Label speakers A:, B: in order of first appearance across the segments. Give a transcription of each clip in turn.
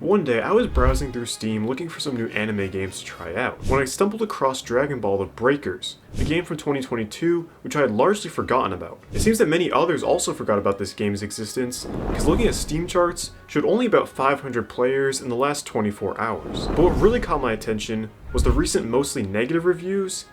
A: One day, I was browsing through Steam looking for some new anime games to try out, when I stumbled across Dragon Ball The Breakers, a game from 2022 which I had largely forgotten about. It seems that many others also forgot about this game's existence, because looking at Steam charts showed only about 500 players in the last 24 hours. But what really caught my attention was the recent mostly negative reviews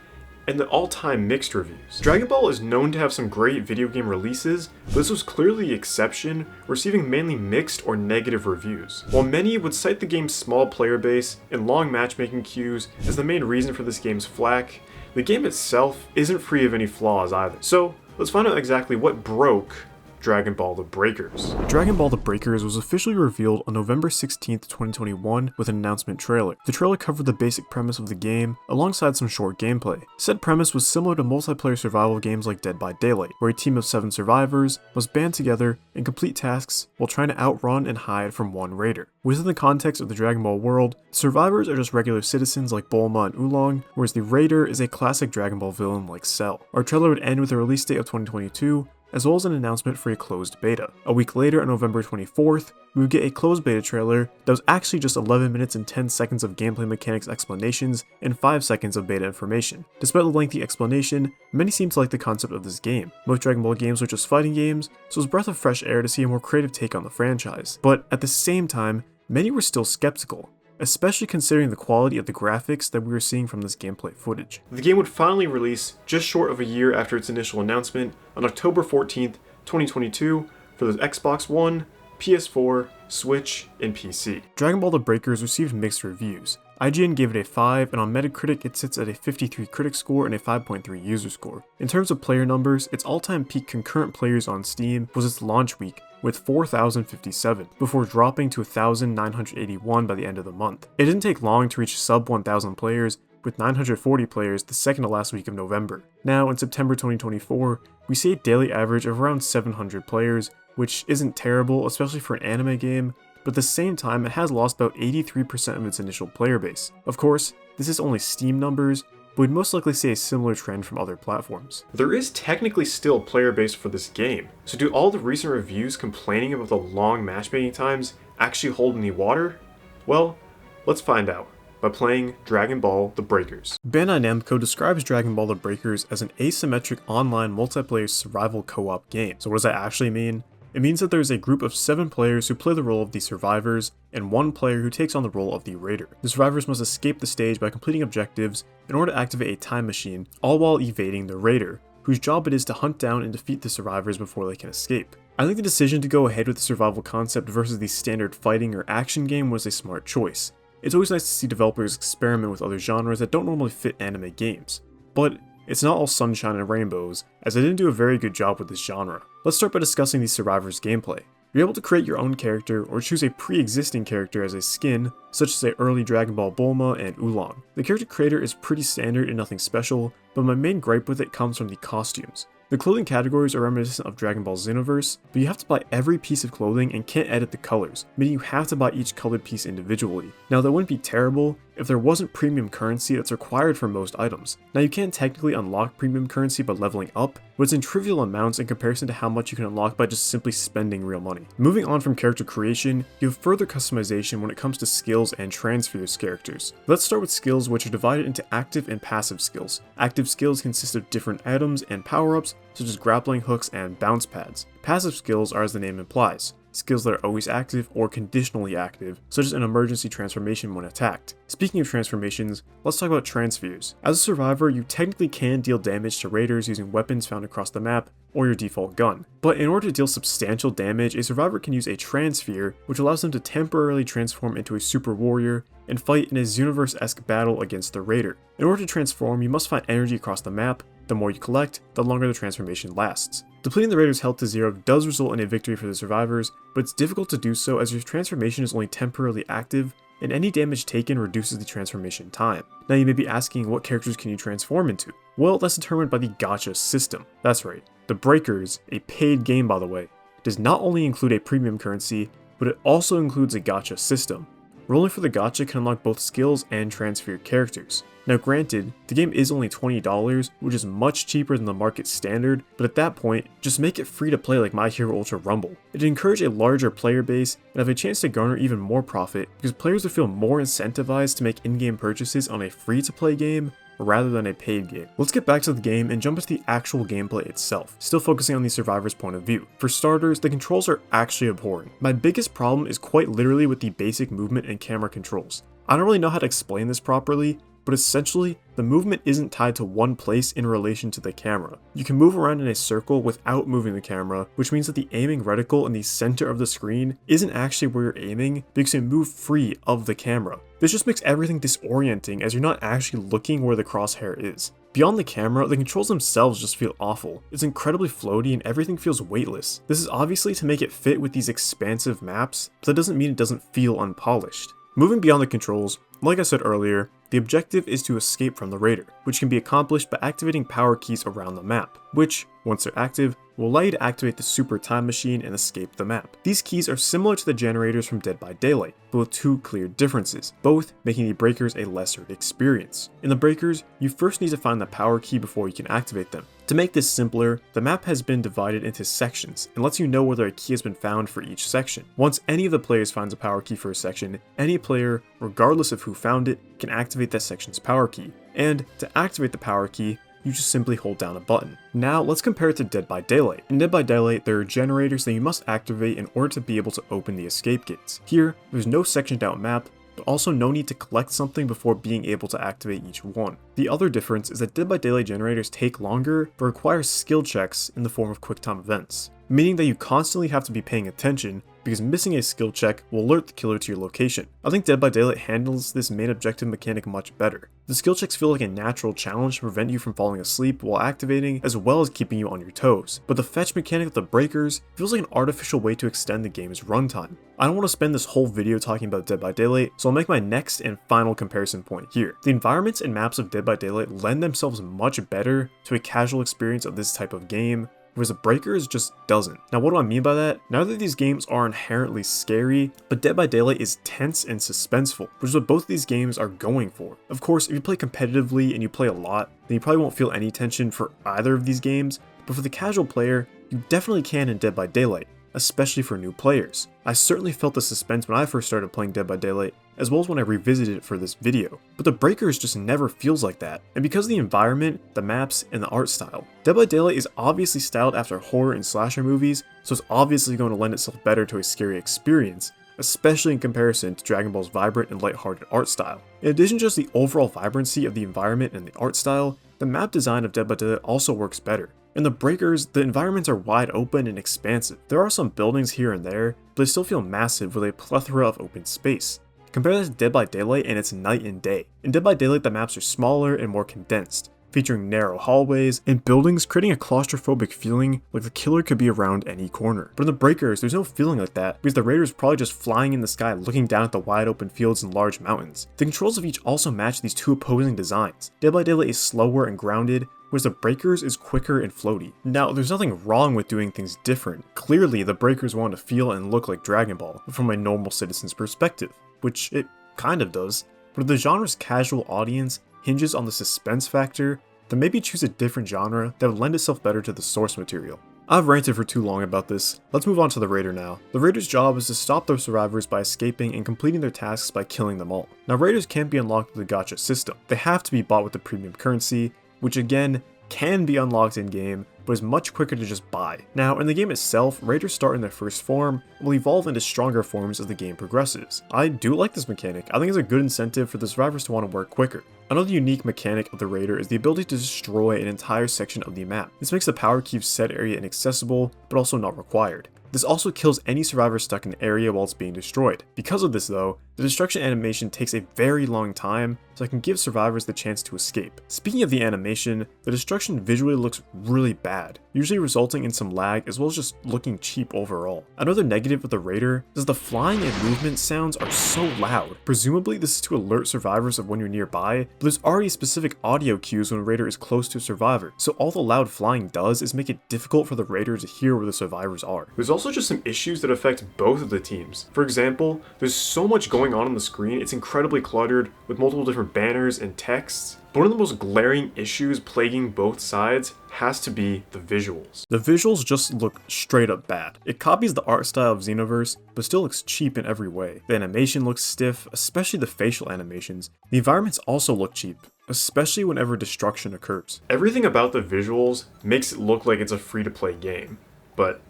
A: and the all-time mixed reviews. Dragon Ball is known to have some great video game releases, but this was clearly the exception, receiving mainly mixed or negative reviews. While many would cite the game's small player base and long matchmaking queues as the main reason for this game's flack, the game itself isn't free of any flaws either. So, let's find out exactly what broke Dragon Ball The Breakers. Dragon Ball The Breakers was officially revealed on November 16th, 2021 with an announcement trailer. The trailer covered the basic premise of the game, alongside some short gameplay. Said premise was similar to multiplayer survival games like Dead by Daylight, where a team of 7 survivors must band together and complete tasks while trying to outrun and hide from one raider. Within the context of the Dragon Ball world, survivors are just regular citizens like Bulma and Oolong, whereas the raider is a classic Dragon Ball villain like Cell. Our trailer would end with a release date of 2022, as well as an announcement for a closed beta. A week later, on November 24th, we would get a closed beta trailer that was actually just 11 minutes and 10 seconds of gameplay mechanics explanations and 5 seconds of beta information. Despite the lengthy explanation, many seem to like the concept of this game. Most Dragon Ball games are just fighting games, so it was a breath of fresh air to see a more creative take on the franchise. But at the same time, many were still skeptical, especially considering the quality of the graphics that we were seeing from this gameplay footage. The game would finally release just short of a year after its initial announcement on October 14th, 2022 for the Xbox One, PS4, Switch, and PC. Dragon Ball The Breakers received mixed reviews. IGN gave it a 5, and on Metacritic it sits at a 53 critic score and a 5.3 user score. In terms of player numbers, its all-time peak concurrent players on Steam was its launch week, with 4,057, before dropping to 1,981 by the end of the month. It didn't take long to reach sub 1,000 players, with 940 players the second to last week of November. Now, in September 2024, we see a daily average of around 700 players, which isn't terrible, especially for an anime game, but at the same time, it has lost about 83% of its initial player base. Of course, this is only Steam numbers, but we'd most likely see a similar trend from other platforms. There is technically still a player base for this game, so do all the recent reviews complaining about the long matchmaking times actually hold any water? Well, let's find out by playing Dragon Ball The Breakers. Bandai Namco describes Dragon Ball The Breakers as an asymmetric online multiplayer survival co-op game. So what does that actually mean? It means that there is a group of 7 players who play the role of the survivors, and 1 player who takes on the role of the raider. The survivors must escape the stage by completing objectives in order to activate a time machine, all while evading the raider, whose job it is to hunt down and defeat the survivors before they can escape. I think the decision to go ahead with the survival concept versus the standard fighting or action game was a smart choice. It's always nice to see developers experiment with other genres that don't normally fit anime games. But it's not all sunshine and rainbows, as they didn't do a very good job with this genre. Let's start by discussing the survivors' gameplay. You're able to create your own character or choose a pre-existing character as a skin, such as the early Dragon Ball Bulma and Oolong. The character creator is pretty standard and nothing special, but my main gripe with it comes from the costumes. The clothing categories are reminiscent of Dragon Ball Xenoverse, but you have to buy every piece of clothing and can't edit the colors, meaning you have to buy each colored piece individually. Now that wouldn't be terrible if there wasn't premium currency that's required for most items. Now you can't technically unlock premium currency by leveling up, but it's in trivial amounts in comparison to how much you can unlock by just simply spending real money. Moving on from character creation, you have further customization when it comes to skills and transfers characters. Let's start with skills, which are divided into active and passive skills. Active skills consist of different items and power-ups, such as grappling hooks and bounce pads. Passive skills are as the name implies, skills that are always active or conditionally active, such as an emergency transformation when attacked. Speaking of transformations, let's talk about transfers. As a survivor, you technically can deal damage to raiders using weapons found across the map or your default gun. But in order to deal substantial damage, a survivor can use a transfer, which allows them to temporarily transform into a super warrior and fight in a Xenoverse-esque battle against the raider. In order to transform, you must find energy across the map. The more you collect, the longer the transformation lasts. Depleting the raider's health to 0 does result in a victory for the survivors, but it's difficult to do so as your transformation is only temporarily active, and any damage taken reduces the transformation time. Now you may be asking, what characters can you transform into? Well, that's determined by the gacha system. That's right, The Breakers, a paid game by the way, does not only include a premium currency, but it also includes a gacha system. Rolling for the gacha can unlock both skills and transfer your characters. Now granted, the game is only $20, which is much cheaper than the market standard, but at that point, just make it free to play like My Hero Ultra Rumble. It'd encourage a larger player base and have a chance to garner even more profit because players would feel more incentivized to make in-game purchases on a free-to-play game rather than a paid game. Let's get back to the game and jump into the actual gameplay itself, still focusing on the survivor's point of view. For starters, the controls are actually abhorrent. My biggest problem is quite literally with the basic movement and camera controls. I don't really know how to explain this properly, but essentially, the movement isn't tied to one place in relation to the camera. You can move around in a circle without moving the camera, which means that the aiming reticle in the center of the screen isn't actually where you're aiming because you move free of the camera. This just makes everything disorienting as you're not actually looking where the crosshair is. Beyond the camera, the controls themselves just feel awful. It's incredibly floaty and everything feels weightless. This is obviously to make it fit with these expansive maps, but that doesn't mean it doesn't feel unpolished. Moving beyond the controls, like I said earlier, the objective is to escape from the raider, which can be accomplished by activating power keys around the map, which, once they're active, will allow you to activate the super time machine and escape the map. These keys are similar to the generators from Dead by Daylight, but with two clear differences, both making the breakers a lesser experience. In the breakers, you first need to find the power key before you can activate them. To make this simpler, the map has been divided into sections and lets you know whether a key has been found for each section. Once any of the players finds a power key for a section, any player, regardless of who found it, can activate that section's power key. And to activate the power key, you just simply hold down a button. Now let's compare it to Dead by Daylight. In Dead by Daylight, there are generators that you must activate in order to be able to open the escape gates. Here, there's no sectioned out map, but also no need to collect something before being able to activate each one. The other difference is that Dead by Daylight generators take longer, but require skill checks in the form of QuickTime events, meaning that you constantly have to be paying attention because missing a skill check will alert the killer to your location. I think Dead by Daylight handles this main objective mechanic much better. The skill checks feel like a natural challenge to prevent you from falling asleep while activating, as well as keeping you on your toes. But the fetch mechanic of the breakers feels like an artificial way to extend the game's runtime. I don't want to spend this whole video talking about Dead by Daylight, so I'll make my next and final comparison point here. The environments and maps of Dead by Daylight lend themselves much better to a casual experience of this type of game, whereas the Breakers just doesn't. Now what do I mean by that? Neither of these games are inherently scary, but Dead by Daylight is tense and suspenseful, which is what both of these games are going for. Of course, if you play competitively and you play a lot, then you probably won't feel any tension for either of these games, but for the casual player, you definitely can in Dead by Daylight, especially for new players. I certainly felt the suspense when I first started playing Dead by Daylight, as well as when I revisited it for this video. But the Breakers just never feels like that. And because of the environment, the maps, and the art style, Dead by Daylight is obviously styled after horror and slasher movies, so it's obviously going to lend itself better to a scary experience, especially in comparison to Dragon Ball's vibrant and lighthearted art style. In addition to just the overall vibrancy of the environment and the art style, the map design of Dead by Daylight also works better. In the Breakers, the environments are wide open and expansive. There are some buildings here and there, but they still feel massive with a plethora of open space. Compare that to Dead by Daylight and it's night and day. In Dead by Daylight, the maps are smaller and more condensed, featuring narrow hallways and buildings, creating a claustrophobic feeling like the killer could be around any corner. But in the Breakers, there's no feeling like that because the raiders are probably just flying in the sky looking down at the wide open fields and large mountains. The controls of each also match these two opposing designs. Dead by Daylight is slower and grounded, whereas the Breakers is quicker and floaty. Now, there's nothing wrong with doing things different. Clearly, the Breakers want to feel and look like Dragon Ball from a normal citizen's perspective, which it kind of does. But if the genre's casual audience hinges on the suspense factor, then maybe choose a different genre that would lend itself better to the source material. I've ranted for too long about this. Let's move on to the Raider now. The Raider's job is to stop their survivors by escaping and completing their tasks by killing them all. Now, Raiders can't be unlocked with the gacha system. They have to be bought with the premium currency, which again can be unlocked in-game, but is much quicker to just buy. Now, in the game itself, Raiders start in their first form and will evolve into stronger forms as the game progresses. I do like this mechanic. I think it's a good incentive for the survivors to want to work quicker. Another unique mechanic of the Raider is the ability to destroy an entire section of the map. This makes the power cube set area inaccessible, but also not required. This also kills any survivor stuck in the area while it's being destroyed. Because of this though, the destruction animation takes a very long time, so I can give survivors the chance to escape. Speaking of the animation, the destruction visually looks really bad, usually resulting in some lag as well as just looking cheap overall. Another negative of the Raider is the flying and movement sounds are so loud. Presumably this is to alert survivors of when you're nearby, but there's already specific audio cues when a Raider is close to a survivor, so all the loud flying does is make it difficult for the Raider to hear where the survivors are. There's also just some issues that affect both of the teams. For example, there's so much going going on the screen, it's incredibly cluttered with multiple different banners and texts. But one of the most glaring issues plaguing both sides has to be the visuals. The visuals just look straight up bad. It copies the art style of Xenoverse, but still looks cheap in every way. The animation looks stiff, especially the facial animations. The environments also look cheap, especially whenever destruction occurs. Everything about the visuals makes it look like it's a free-to-play game, but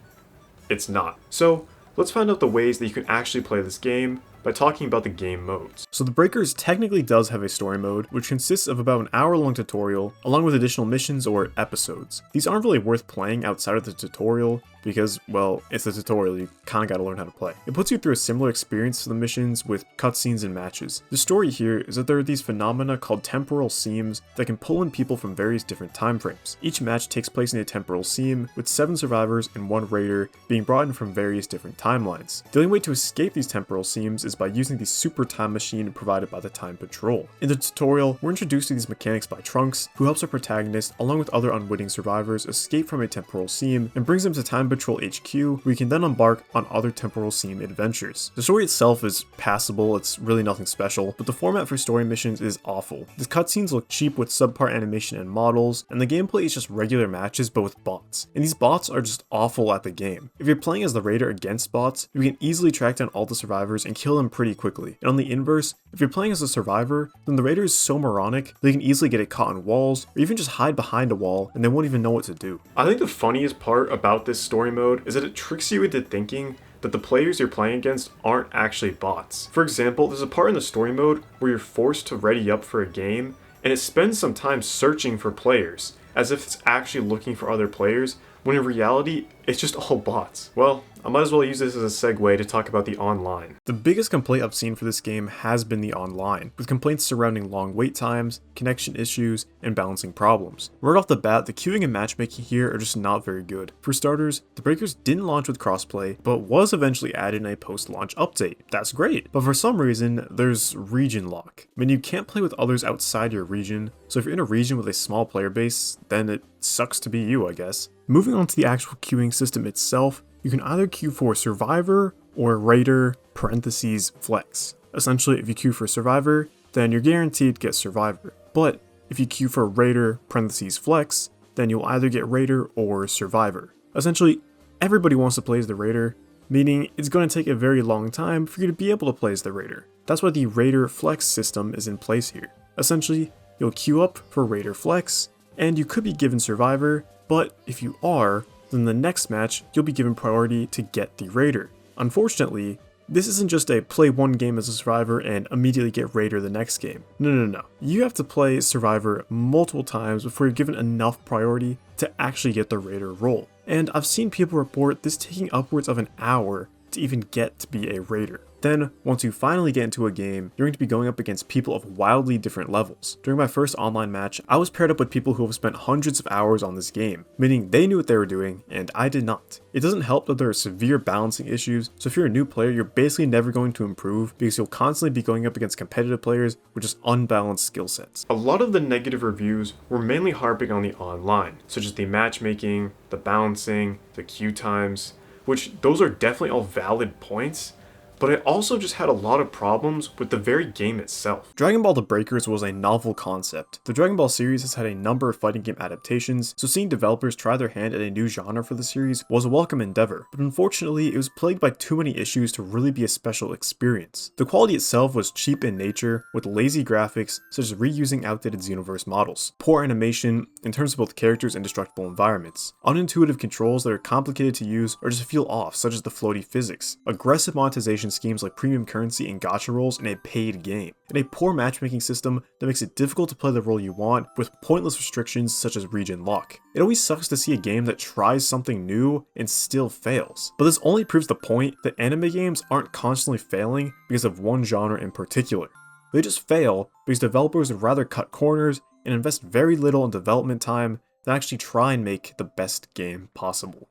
A: it's not. So let's find out the ways that you can actually play this game by talking about the game modes. So the Breakers technically does have a story mode, which consists of about an hour-long tutorial, along with additional missions or episodes. These aren't really worth playing outside of the tutorial, because, well, it's a tutorial, you kinda gotta learn how to play. It puts you through a similar experience to the missions with cutscenes and matches. The story here is that there are these phenomena called temporal seams that can pull in people from various different time frames. Each match takes place in a temporal seam, with 7 survivors and 1 raider being brought in from various different timelines. The only way to escape these temporal seams is by using the super time machine provided by the Time Patrol. In the tutorial, we're introduced to these mechanics by Trunks, who helps our protagonist, along with other unwitting survivors, escape from a temporal seam and brings them to Time Patrol HQ, where you can then embark on other temporal seam adventures. The story itself is passable, it's really nothing special, but the format for story missions is awful. The cutscenes look cheap with subpar animation and models, and the gameplay is just regular matches but with bots. And these bots are just awful at the game. If you're playing as the raider against bots, you can easily track down all the survivors and kill them pretty quickly. And on the inverse, if you're playing as a survivor, then the raider is so moronic they can easily get it caught on walls, or even just hide behind a wall and they won't even know what to do. I think the funniest part about this story mode is that it tricks you into thinking that the players you're playing against aren't actually bots. For example, there's a part in the story mode where you're forced to ready up for a game, and it spends some time searching for players, as if it's actually looking for other players, when in reality, it's just all bots. Well, I might as well use this as a segue to talk about the online. The biggest complaint I've seen for this game has been the online, with complaints surrounding long wait times, connection issues, and balancing problems. Right off the bat, the queuing and matchmaking here are just not very good. For starters, the Breakers didn't launch with crossplay, but was eventually added in a post-launch update. That's great, but for some reason, there's region lock. I mean, you can't play with others outside your region, so if you're in a region with a small player base, then it sucks to be you, I guess. Moving on to the actual queuing system itself, you can either queue for Survivor or Raider parentheses Flex. Essentially, if you queue for Survivor, then you're guaranteed to get Survivor. But if you queue for Raider parentheses Flex, then you'll either get Raider or Survivor. Essentially, everybody wants to play as the Raider, meaning it's going to take a very long time for you to be able to play as the Raider. That's why the Raider Flex system is in place here. Essentially, you'll queue up for Raider Flex, and you could be given Survivor, but if you are, then the next match, you'll be given priority to get the Raider. Unfortunately, this isn't just a play one game as a Survivor and immediately get Raider the next game. No. You have to play Survivor multiple times before you're given enough priority to actually get the Raider role. And I've seen people report this taking upwards of an hour to even get to be a Raider. Then, once you finally get into a game, you're going to be going up against people of wildly different levels. During my first online match, I was paired up with people who have spent hundreds of hours on this game, meaning they knew what they were doing, and I did not. It doesn't help that there are severe balancing issues, so if you're a new player, you're basically never going to improve because you'll constantly be going up against competitive players with just unbalanced skill sets. A lot of the negative reviews were mainly harping on the online, such as the matchmaking, the balancing, the queue times, which those are definitely all valid points, but I also just had a lot of problems with the very game itself. Dragon Ball: The Breakers was a novel concept. The Dragon Ball series has had a number of fighting game adaptations, so seeing developers try their hand at a new genre for the series was a welcome endeavor, but unfortunately it was plagued by too many issues to really be a special experience. The quality itself was cheap in nature, with lazy graphics such as reusing outdated Xenoverse models, poor animation in terms of both characters and destructible environments, unintuitive controls that are complicated to use or just feel off, such as the floaty physics, aggressive monetization schemes like premium currency and gacha rolls in a paid game, and a poor matchmaking system that makes it difficult to play the role you want with pointless restrictions such as region lock. It always sucks to see a game that tries something new and still fails, but this only proves the point that anime games aren't constantly failing because of one genre in particular. They just fail because developers would rather cut corners and invest very little in development time than actually try and make the best game possible.